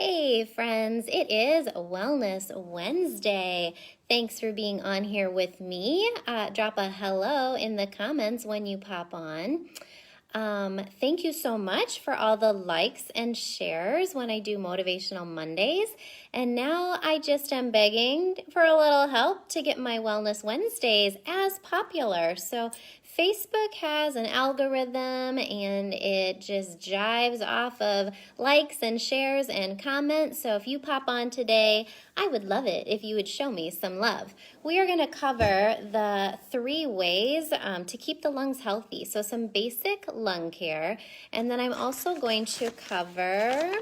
Hey friends, it is Wellness Wednesday. Thanks for being on here with me. Drop a hello in the comments when you pop on. Thank you so much for all the likes and shares when I do Motivational Mondays. And now I just am begging for a little help to get my Wellness Wednesdays as popular. So Facebook has an algorithm and it just jives off of likes and shares and comments. So if you pop on today, I would love it if you would show me some love. We are going to cover the 3 ways to keep the lungs healthy. So some basic lung care. And then I'm also going to cover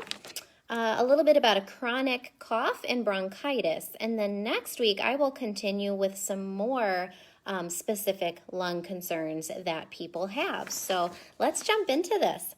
a little bit about a chronic cough and bronchitis. And then next week, I will continue with some more specific lung concerns that people have. So let's jump into this.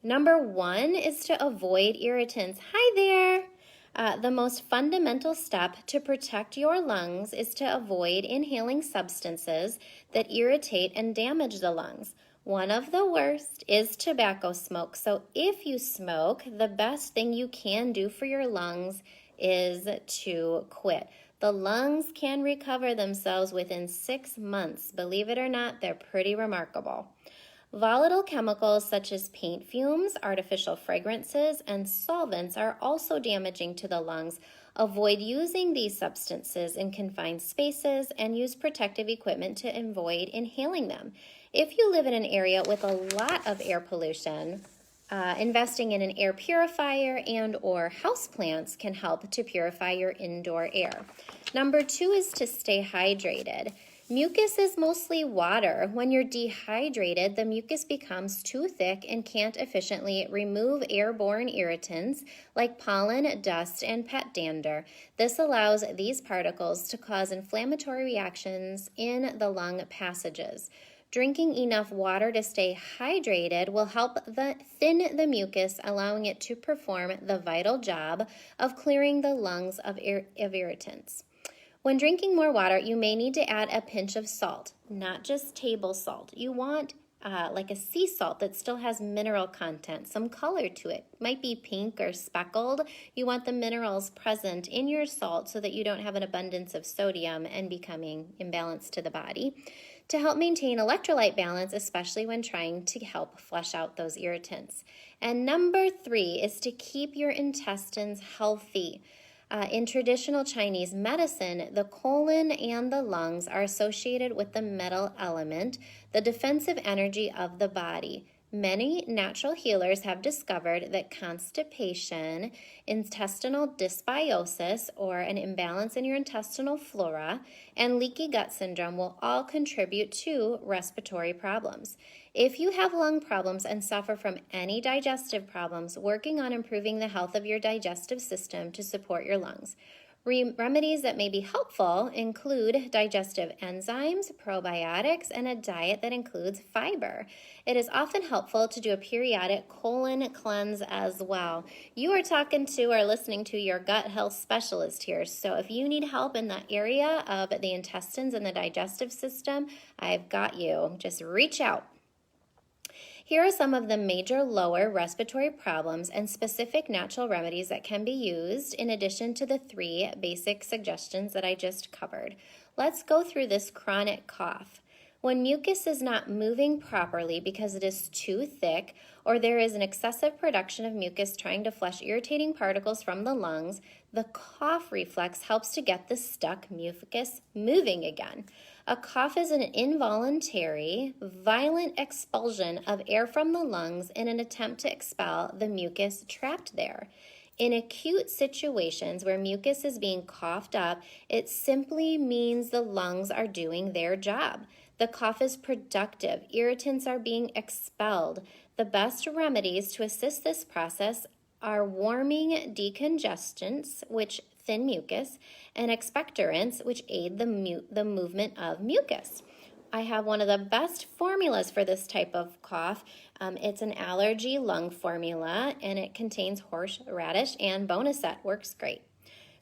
Number 1 is to avoid irritants. Hi there. The most fundamental step to protect your lungs is to avoid inhaling substances that irritate and damage the lungs. One of the worst is tobacco smoke. So if you smoke, the best thing you can do for your lungs is to quit. The lungs can recover themselves within 6 months. Believe it or not, they're pretty remarkable. Volatile chemicals such as paint fumes, artificial fragrances, and solvents are also damaging to the lungs. Avoid using these substances in confined spaces and use protective equipment to avoid inhaling them. If you live in an area with a lot of air pollution, investing in an air purifier and or houseplants can help to purify your indoor air. Number 2 is to stay hydrated. Mucus is mostly water. When you're dehydrated, the mucus becomes too thick and can't efficiently remove airborne irritants like pollen, dust, and pet dander. This allows these particles to cause inflammatory reactions in the lung passages. Drinking enough water to stay hydrated will help thin the mucus, allowing it to perform the vital job of clearing the lungs of irritants. When drinking more water, you may need to add a pinch of salt, not just table salt. You want like a sea salt that still has mineral content, some color to it. It might be pink or speckled. You want the minerals present in your salt so that you don't have an abundance of sodium and becoming imbalanced to the body, to help maintain electrolyte balance, especially when trying to help flush out those irritants. And number 3 is to keep your intestines healthy. In traditional Chinese medicine, the colon and the lungs are associated with the metal element, the defensive energy of the body. Many natural healers have discovered that constipation, intestinal dysbiosis, or an imbalance in your intestinal flora, and leaky gut syndrome will all contribute to respiratory problems. If you have lung problems and suffer from any digestive problems, working on improving the health of your digestive system to support your lungs. Remedies that may be helpful include digestive enzymes, probiotics, and a diet that includes fiber. It is often helpful to do a periodic colon cleanse as well. You are talking to or listening to your gut health specialist here, so if you need help in that area of the intestines and the digestive system, I've got you. Just reach out. Here are some of the major lower respiratory problems and specific natural remedies that can be used in addition to the 3 basic suggestions that I just covered. Let's go through this chronic cough. When mucus is not moving properly because it is too thick or there is an excessive production of mucus trying to flush irritating particles from the lungs, the cough reflex helps to get the stuck mucus moving again. A cough is an involuntary, violent expulsion of air from the lungs in an attempt to expel the mucus trapped there. In acute situations where mucus is being coughed up, it simply means the lungs are doing their job. The cough is productive. Irritants are being expelled. The best remedies to assist this process are warming decongestants, which thin mucus, and expectorants, which aid the movement of mucus. I have one of the best formulas for this type of cough. It's an allergy lung formula, and it contains horseradish and boneset. Works great.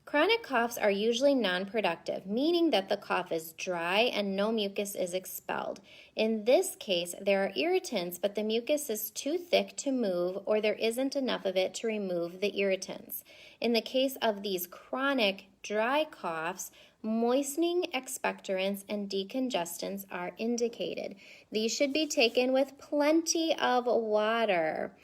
Chronic coughs are usually non-productive, meaning that the cough is dry and no mucus is expelled. In this case, there are irritants, but the mucus is too thick to move, or there isn't enough of it to remove the irritants. In the case of these chronic dry coughs, moistening expectorants and decongestants are indicated. These should be taken with plenty of water.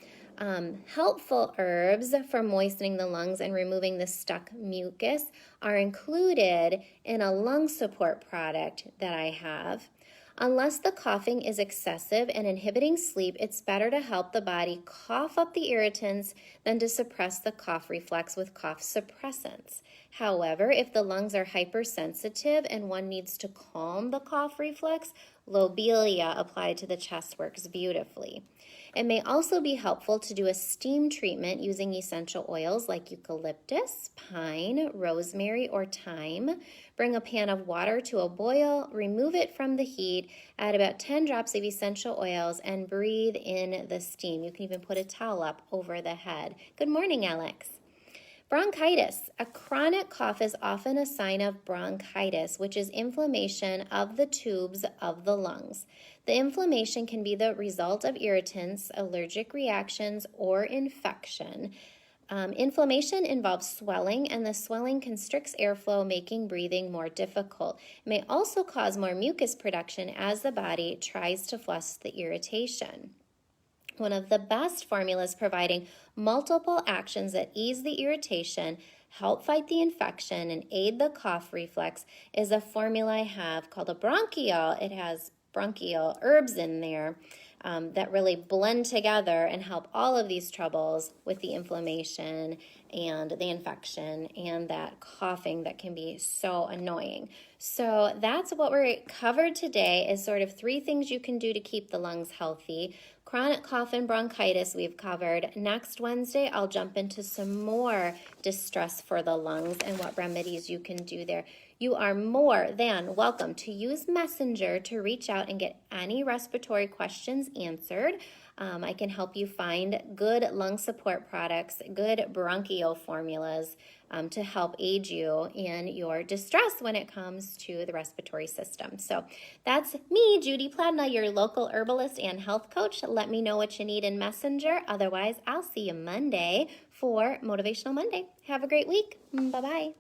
Helpful herbs for moistening the lungs and removing the stuck mucus are included in a lung support product that I have. Unless the coughing is excessive and inhibiting sleep, it's better to help the body cough up the irritants than to suppress the cough reflex with cough suppressants. However, if the lungs are hypersensitive and one needs to calm the cough reflex, lobelia applied to the chest works beautifully. It may also be helpful to do a steam treatment using essential oils like eucalyptus, pine, rosemary, or thyme. Bring a pan of water to a boil, remove it from the heat, add about 10 drops of essential oils, and breathe in the steam. You can even put a towel up over the head. Good morning, Alex. Bronchitis. A chronic cough is often a sign of bronchitis, which is inflammation of the tubes of the lungs. The inflammation can be the result of irritants, allergic reactions, or infection. Inflammation involves swelling, and the swelling constricts airflow, making breathing more difficult. It may also cause more mucus production as the body tries to flush the irritation. One of the best formulas providing multiple actions that ease the irritation, help fight the infection, and aid the cough reflex is a formula I have called a bronchial. It has bronchial herbs in there that really blend together and help all of these troubles with the inflammation and the infection and that coughing that can be so annoying. So that's what we covered today, is sort of 3 things you can do to keep the lungs healthy. Chronic cough and bronchitis we've covered. Next Wednesday, I'll jump into some more distress for the lungs and what remedies you can do there. You are more than welcome to use Messenger to reach out and get any respiratory questions answered. I can help you find good lung support products, good bronchial formulas to help aid you in your distress when it comes to the respiratory system. So that's me, Judy Pladna, your local herbalist and health coach. Let me know what you need in Messenger. Otherwise, I'll see you Monday for Motivational Monday. Have a great week. Bye-bye.